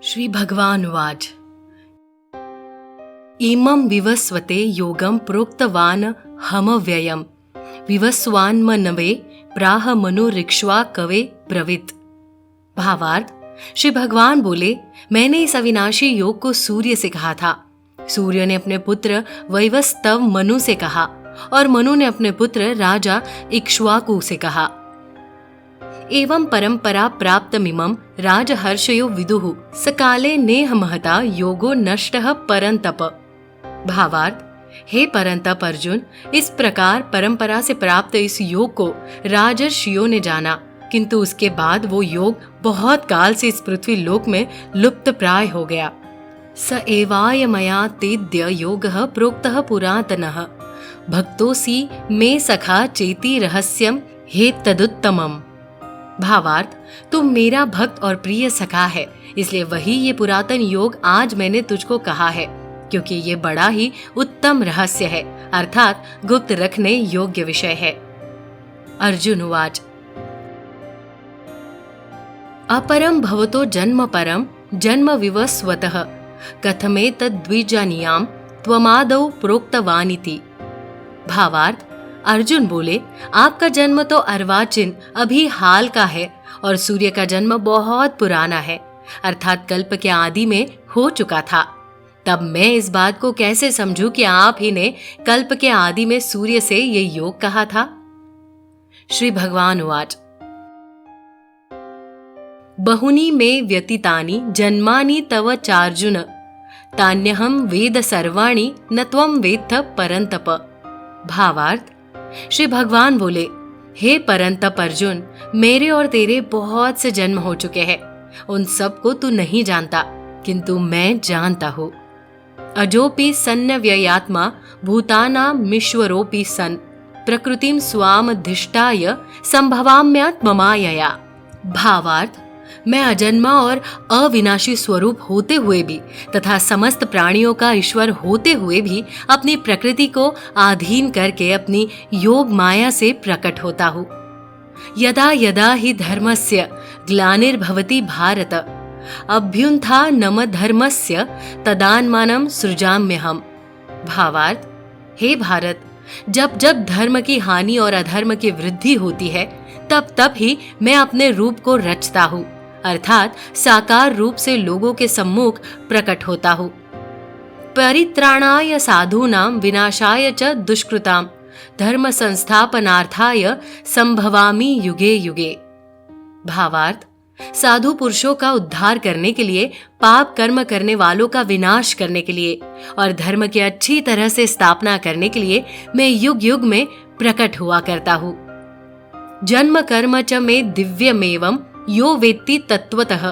श्री भगवान उवाच इमं विवस्वते योगं प्रोक्तवान् हमव्ययम् विवस्वान्मनवे प्राह मनुरिक्ष्वा कवे ब्रवीत। भावार्थ, श्री भगवान बोले, मैंने इस अविनाशी योग को सूर्य से कहा था। सूर्य ने अपने पुत्र वैवस्वत मनु से कहा और मनु ने अपने पुत्र राजा इक्ष्वाकु से कहा। एवं परंपरा प्राप्तमिमं राजहर्षयो विदुः सकाले नेह महता योगो नष्टः परंतप। भावार्थ, हे परंतप अर्जुन, इस प्रकार परंपरा से प्राप्त इस योग को राजर्षियों ने जाना, किंतु उसके बाद वो योग बहुत काल से इस पृथ्वी लोक में लुप्त प्राय हो गया। स एवाय मया तेद्य योगः प्रोक्तः पुरातनः भक्तोऽसि मे सखा चेति रहस्यम हे तदुत्तमम्। भावार्थ, तुम मेरा भक्त और प्रिय सखा है, इसलिए वही ये पुरातन योग आज मैंने तुझको कहा है, क्योंकि ये बड़ा ही उत्तम रहस्य है, अर्थात गुप्त रखने योग्य विषय है। अर्जुन उवाच अपरम भवतो जन्म परम जन्म विवस्वतः कथमेतद्विजानीयाम त्वमादौ प्रोक्तवानिति। भावार्थ, अर्जुन बोले, आपका जन्म तो अर्वाचीन अभी हाल का है और सूर्य का जन्म बहुत पुराना है, अर्थात कल्प के आदि में हो चुका था। तब मैं इस बात को कैसे समझूं कि आप ही ने कल्प के आदि में सूर्य से ये योग कहा था। श्री भगवान उवाच बहुनी में व्यतीतानि जन्मानि तव चार्जुन तान्यहं वेद सर्वाणि न त्वं वेत्थ परंतप। भावार्थ, श्री भगवान बोले, हे परंतप अर्जुन, मेरे और तेरे बहुत से जन्म हो चुके हैं, उन सब को तू नहीं जानता, किंतु मैं जानता हूँ। अजोपि सन्नव्ययात्मा भूतानामीश्वरोऽपि सन् प्रकृतिं स्वामधिष्ठाय संभवाम्यात्ममायया। भावार्थ, मैं अजन्मा और अविनाशी स्वरूप होते हुए भी तथा समस्त प्राणियों का ईश्वर होते हुए भी अपनी प्रकृति को अधीन करके अपनी योग माया से प्रकट होता हूँ। यदा यदा हि धर्मस्य ग्लानिर्भवति भारत अभ्युत्थानम धर्मस्य तदात्मानं सृजाम्यहम्। भावार्थ, हे भारत, जब जब धर्म की हानि और अधर्म की वृद्धि होती है, तब तब ही मैं अपने रूप को रचता हूँ, अर्थात साकार रूप से लोगों के सम्मुख प्रकट होता हूँ। परित्राणाय साधूनां विनाशाय च दुष्कृतां धर्म संस्थापनार्थाय संभवामि युगे युगे। भावार्थ, साधु पुरुषों का उद्धार करने के लिए, पाप कर्म करने वालों का विनाश करने के लिए और धर्म की अच्छी तरह से स्थापना करने के लिए मैं युग युग में प्रकट हुआ करता हूँ। जन्म कर्म च मे दिव्यमेवं यो वेत्ति तत्वतः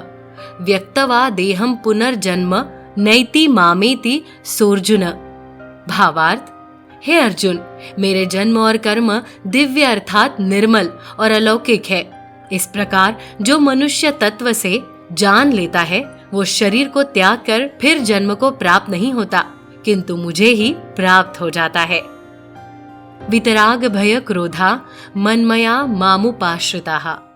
व्यक्तवा देहं पुनर्जन्म नैति मामेति सोर्जुन। भावार्थ, हे अर्जुन, मेरे जन्म और कर्म दिव्य अर्थात निर्मल और अलौकिक है। इस प्रकार जो मनुष्य तत्व से जान लेता है, वो शरीर को त्याग कर फिर जन्म को प्राप्त नहीं होता, किंतु मुझे ही प्राप्त हो जाता है। वितराग भय क्रोधा मन्मया मामुपाश्रिताः।